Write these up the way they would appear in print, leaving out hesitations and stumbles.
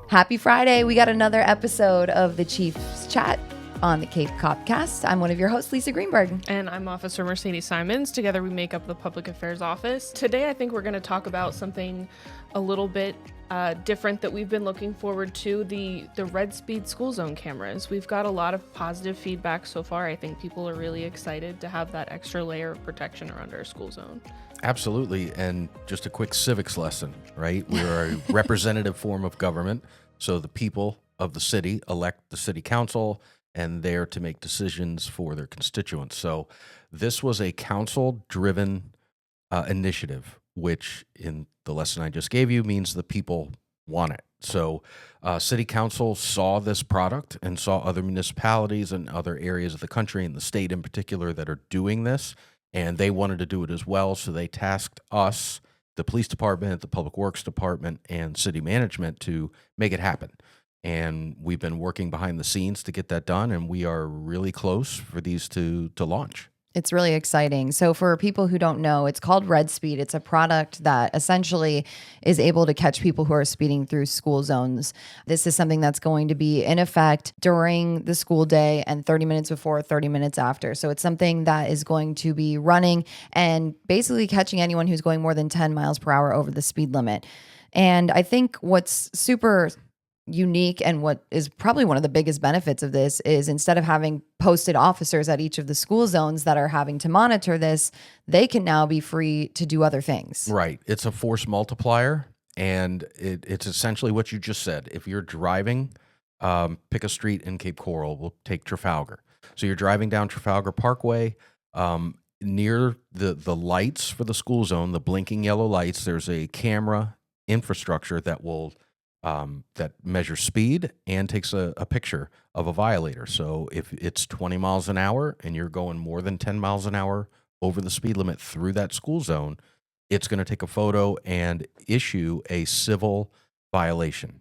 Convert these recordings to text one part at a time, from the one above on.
Happy Friday. We got another episode of the Chief's Chat on the CopCast. I'm one of your hosts, Lisa Greenberg. And I'm Officer Mercedes Simons. Together we make up the Public Affairs Office. Today I think we're going to talk about something a little bit different that we've been looking forward to, the red speed school zone cameras. We've got a lot of positive feedback so far. I think people are really excited to have that extra layer of protection around our school zone. Absolutely. And just a quick civics lesson, right? We're a representative form of government. So the people of the city elect the city council and they're to make decisions for their constituents. So this was a council-driven initiative, which in the lesson I just gave you means the people want it. So city council saw this product and saw other municipalities and other areas of the country and the state in particular that are doing this, and they wanted to do it as well. So they tasked us, the police department, the public works department, and city management to make it happen. And we've been working behind the scenes to get that done, and we are really close for these to launch. It's really exciting. So for people who don't know, it's called Red Speed. It's a product that essentially is able to catch people who are speeding through school zones. This is something that's going to be in effect during the school day and 30 minutes before, 30 minutes after. So it's something that is going to be running and basically catching anyone who's going more than 10 miles per hour over the speed limit. And I think what's super unique and what is probably one of the biggest benefits of this is instead of having posted officers at each of the school zones that are having to monitor this, they can now be free to do other things. Right. It's a force multiplier, and it's essentially what you just said. If you're driving, pick a street in Cape Coral, we'll take Trafalgar. So you're driving down Trafalgar Parkway, near the lights for the school zone, the blinking yellow lights, there's a camera infrastructure that will that measures speed and takes a picture of a violator. So if it's 20 miles an hour and you're going more than 10 miles an hour over the speed limit through that school zone, it's going to take a photo and issue a civil violation.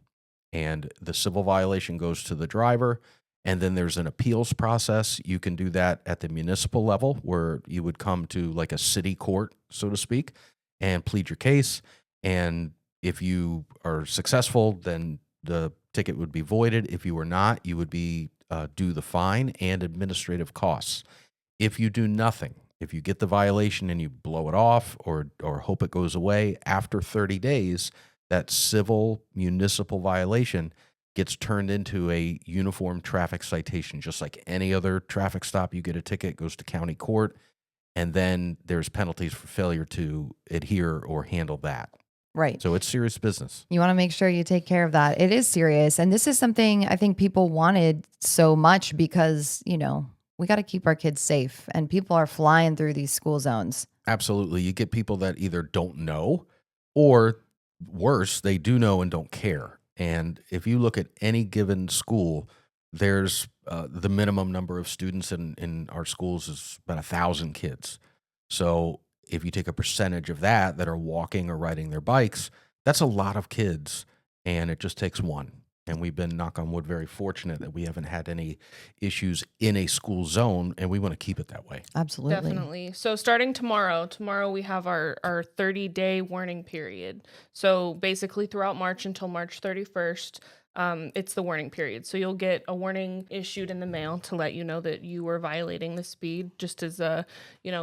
And the civil violation goes to the driver, and then there's an appeals process. You can do that at the municipal level where you would come to like a city court, so to speak, and plead your case. And if you are successful, then the ticket would be voided. If you were not, you would be due the fine and administrative costs. If you do nothing, if you get the violation and you blow it off or hope it goes away, after 30 days, that civil municipal violation gets turned into a uniform traffic citation. Just like any other traffic stop, you get a ticket, goes to county court, and then there's penalties for failure to adhere or handle that. Right. So it's serious business. You want to make sure you take care of that. It is serious. And this is something I think people wanted so much because, you know, we got to keep our kids safe and people are flying through these school zones. Absolutely. You get people that either don't know or worse, they do know and don't care. And if you look at any given school, there's the minimum number of students in our schools is about 1,000 kids. So if you take a percentage of that are walking or riding their bikes, that's a lot of kids, and it just takes one. And we've been, knock on wood, very fortunate that we haven't had any issues in a school zone, and we want to keep it that way. Absolutely. Definitely. So starting tomorrow we have our 30-day warning period. So basically throughout March until March 31st, it's the warning period. So you'll get a warning issued in the mail to let you know that you were violating the speed, just as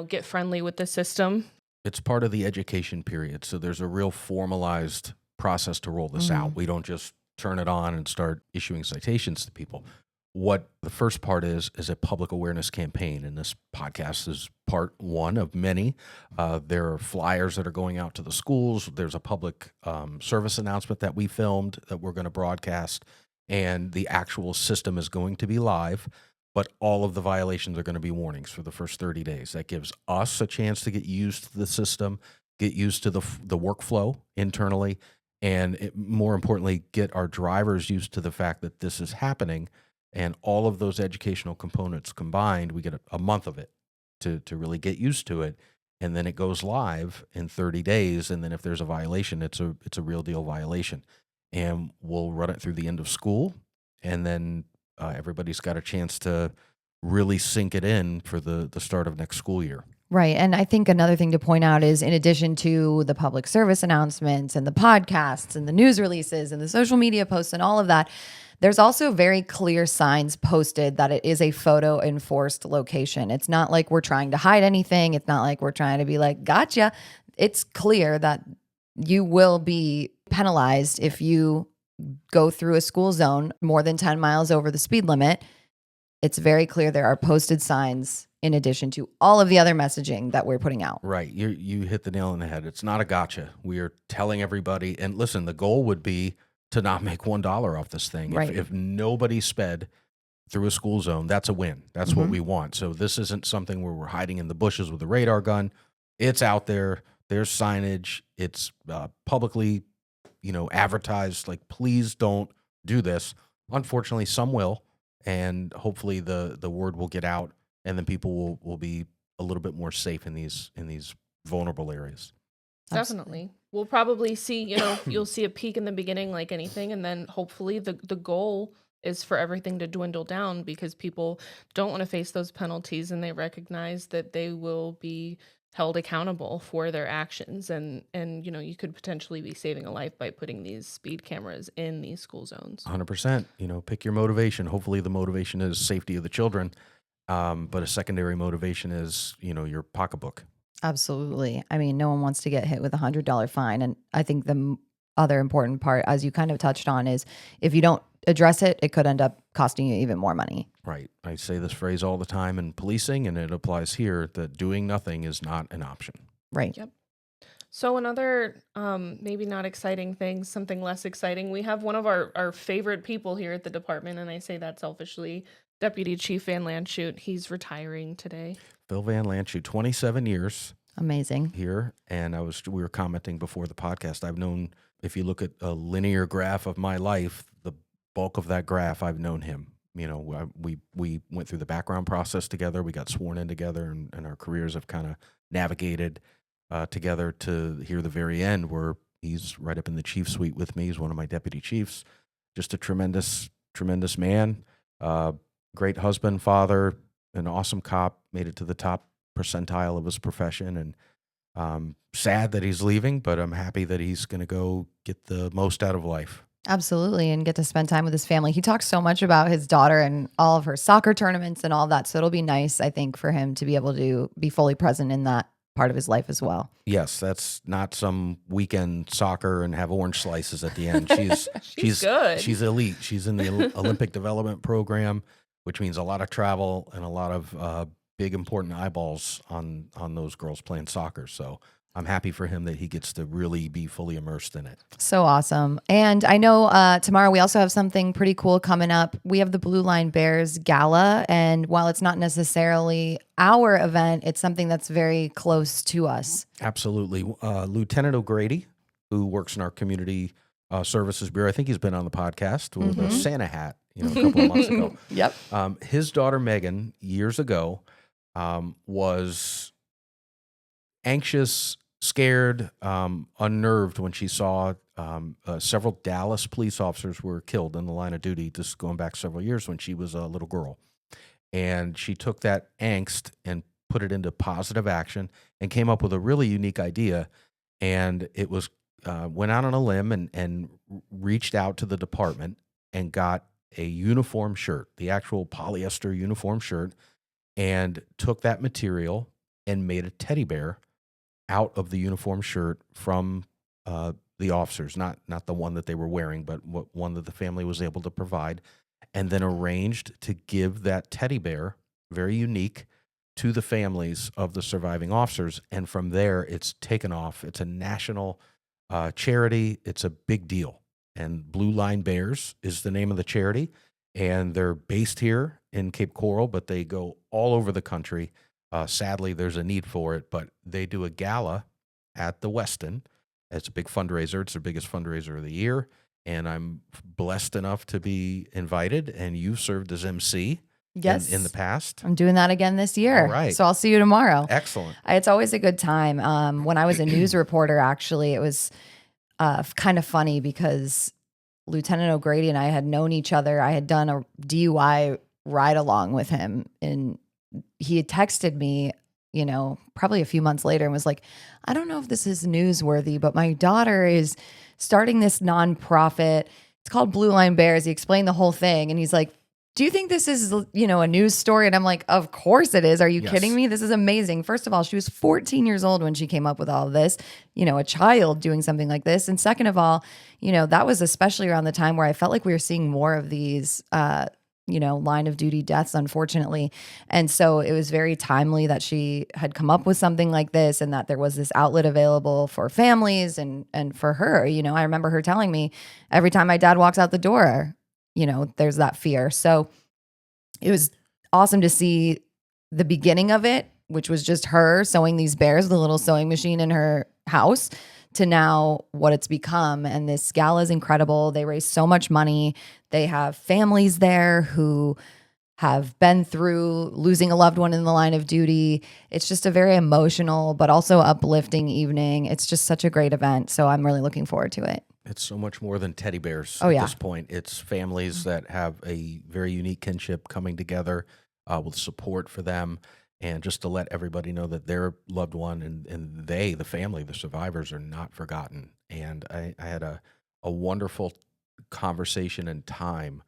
get friendly with the system. It's part of the education period. So there's a real formalized process to roll this out. We don't just turn it on and start issuing citations to people. What the first part is a public awareness campaign, and this podcast is part one of many. There are flyers that are going out to the schools. There's a public service announcement that we filmed that we're going to broadcast, and the actual system is going to be live, but all of the violations are going to be warnings for the first 30 days. That gives us a chance to get used to the system, get used to the workflow internally, and more importantly, get our drivers used to the fact that this is happening. And all of those educational components combined, we get a month of it to really get used to it. And then it goes live in 30 days. And then if there's a violation, it's a real deal violation. And we'll run it through the end of school. And then everybody's got a chance to really sink it in for the start of next school year. Right. And I think another thing to point out is, in addition to the public service announcements and the podcasts and the news releases and the social media posts and all of that, there's also very clear signs posted that it is a photo enforced location. It's not like we're trying to hide anything. It's not like we're trying to be like, gotcha. It's clear that you will be penalized if you go through a school zone more than 10 miles over the speed limit. It's very clear there are posted signs in addition to all of the other messaging that we're putting out. Right. You hit the nail on the head. It's not a gotcha. We are telling everybody. And listen, the goal would be to not make $1 off this thing. Right. If nobody sped through a school zone, that's a win. That's what we want. So this isn't something where we're hiding in the bushes with a radar gun. It's out there. There's signage. It's publicly, advertised. Like, please don't do this. Unfortunately, some will, and hopefully the word will get out, and then people will be a little bit more safe in these vulnerable areas. Definitely. We'll probably see, you'll see a peak in the beginning like anything, and then hopefully the goal is for everything to dwindle down because people don't want to face those penalties, and they recognize that they will be held accountable for their actions, and you could potentially be saving a life by putting these speed cameras in these school zones. 100%. Pick your motivation. Hopefully the motivation is safety of the children, but a secondary motivation is your pocketbook. Absolutely. I mean, no one wants to get hit with $100 fine. And I think the other important part, as you kind of touched on, is if you don't address it, it could end up costing you even more money. Right. I say this phrase all the time in policing, and it applies here, that doing nothing is not an option. Right. Yep. So another maybe not exciting thing, something less exciting. We have one of our favorite people here at the department, and I say that selfishly, Deputy Chief Van Lanschut. He's retiring today. Phil Van Lanschut, 27 years. Amazing. Here. And we were commenting before the podcast. I've known, if you look at a linear graph of my life, the bulk of that graph, I've known him. We went through the background process together. We got sworn in together, and our careers have kind of navigated together to here the very end, where he's right up in the chief suite with me. He's one of my deputy chiefs. Just a tremendous, tremendous man. Great husband, father, an awesome cop, made it to the top percentile of his profession, and sad that he's leaving, but I'm happy that he's going to go get the most out of life. Absolutely. And get to spend time with his family. He talks so much about his daughter and all of her soccer tournaments and all that. So it'll be nice, I think, for him to be able to be fully present in that part of his life as well. Yes, that's not some weekend soccer and have orange slices at the end. She's good. She's elite. She's in the Olympic development program, which means a lot of travel and a lot of big important eyeballs on those girls playing soccer. So I'm happy for him that he gets to really be fully immersed in it. So awesome. And I know tomorrow we also have something pretty cool coming up. We have the Blue Line Bears Gala. And while it's not necessarily our event, it's something that's very close to us. Absolutely. Lieutenant O'Grady, who works in our community services bureau, I think he's been on the podcast with a Santa hat, a couple of months ago. Yep. His daughter, Megan, years ago, was anxious, scared, unnerved when she saw several Dallas police officers were killed in the line of duty, just going back several years when she was a little girl. And she took that angst and put it into positive action and came up with a really unique idea. And it was went out on a limb and reached out to the department and got a uniform shirt, the actual polyester uniform shirt, and took that material and made a teddy bear out of the uniform shirt from the officers, not the one that they were wearing, but one that the family was able to provide, and then arranged to give that teddy bear, very unique, to the families of the surviving officers. And from there, it's taken off. It's a national charity. It's a big deal. And Blue Line Bears is the name of the charity. And they're based here in Cape Coral, but they go all over the country. Sadly, there's a need for it, but they do a gala at the Westin. It's a big fundraiser. It's their biggest fundraiser of the year. And I'm blessed enough to be invited, and you've served as MC in the past. I'm doing that again this year. All right. So I'll see you tomorrow. Excellent. It's always a good time. When I was a news reporter, actually, it was kind of funny because Lieutenant O'Grady and I had known each other. I had done a DUI ride along with him, and he had texted me probably a few months later and was like, I don't know if this is newsworthy, but my daughter is starting this nonprofit. It's called Blue Line Bears. He explained the whole thing. And he's like, do you think this is, a news story? And I'm like, of course it is. Are you kidding me? This is amazing. First of all, she was 14 years old when she came up with all of this, a child doing something like this. And second of all, that was especially around the time where I felt like we were seeing more of these, line of duty deaths, unfortunately. And so it was very timely that she had come up with something like this and that there was this outlet available for families and for her. I remember her telling me every time my dad walks out the door, there's that fear. So it was awesome to see the beginning of it, which was just her sewing these bears with a little sewing machine in her house, to now what it's become. And this gala is incredible. They raise so much money. They have families there who have been through losing a loved one in the line of duty. It's just a very emotional, but also uplifting evening. It's just such a great event. So I'm really looking forward to it. It's so much more than teddy bears at this point. It's families that have a very unique kinship coming together with support for them, and just to let everybody know that their loved one and they, the family, the survivors, are not forgotten. And I had a wonderful conversation and time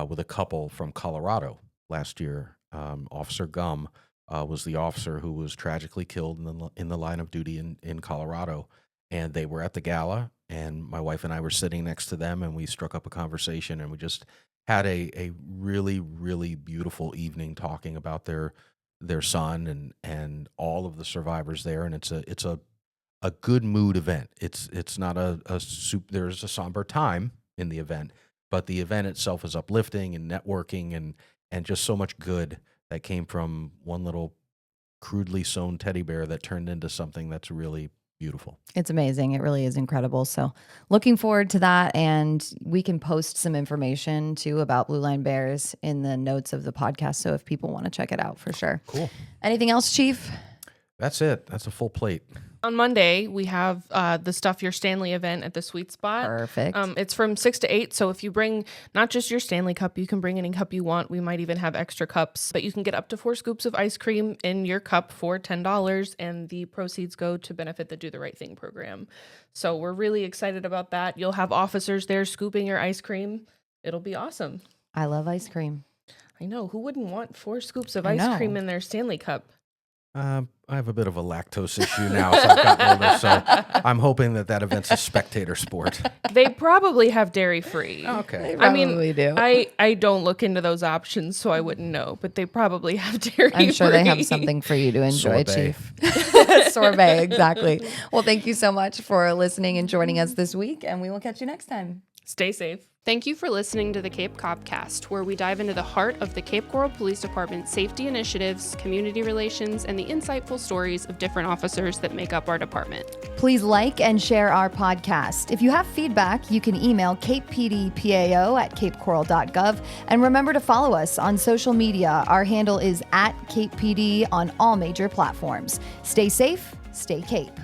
with a couple from Colorado last year. Officer Gum was the officer who was tragically killed in the line of duty in Colorado. And they were at the gala, and my wife and I were sitting next to them, and we struck up a conversation, and we just had a really, really beautiful evening talking about their son and all of the survivors there. And it's a good mood event. It's not there's a somber time in the event, but the event itself is uplifting and networking and just so much good that came from one little crudely sewn teddy bear that turned into something that's really beautiful. It's amazing. It really is incredible. So looking forward to that. And we can post some information too about Blue Line Bears in the notes of the podcast. So if people want to check it out, for sure. Cool. Anything else, Chief? That's it. That's a full plate. On Monday, we have the Stuff Your Stanley event at the Sweet Spot. Perfect. It's from 6 to 8. So if you bring not just your Stanley cup, you can bring any cup you want. We might even have extra cups, but you can get up to 4 scoops of ice cream in your cup for $10. And the proceeds go to benefit the Do the Right Thing program. So we're really excited about that. You'll have officers there scooping your ice cream. It'll be awesome. I love ice cream. I know. Who wouldn't want 4 scoops of ice cream in their Stanley cup? I have a bit of a lactose issue now, so I've gotten older, so I'm hoping that event's a spectator sport. They probably have dairy-free. Okay. They probably do. I don't look into those options, so I wouldn't know, but they probably have dairy-free. I'm sure they have something for you to enjoy, Sorbet. Chief. Sorbet, exactly. Well, thank you so much for listening and joining us this week, and we will catch you next time. Stay safe. Thank you for listening to the Cape CopCast, where we dive into the heart of the Cape Coral Police Department's safety initiatives, community relations, and the insightful stories of different officers that make up our department. Please like and share our podcast. If you have feedback, you can email capepdpao@capecoral.gov. And remember to follow us on social media. Our handle is @CapePD on all major platforms. Stay safe, stay Cape.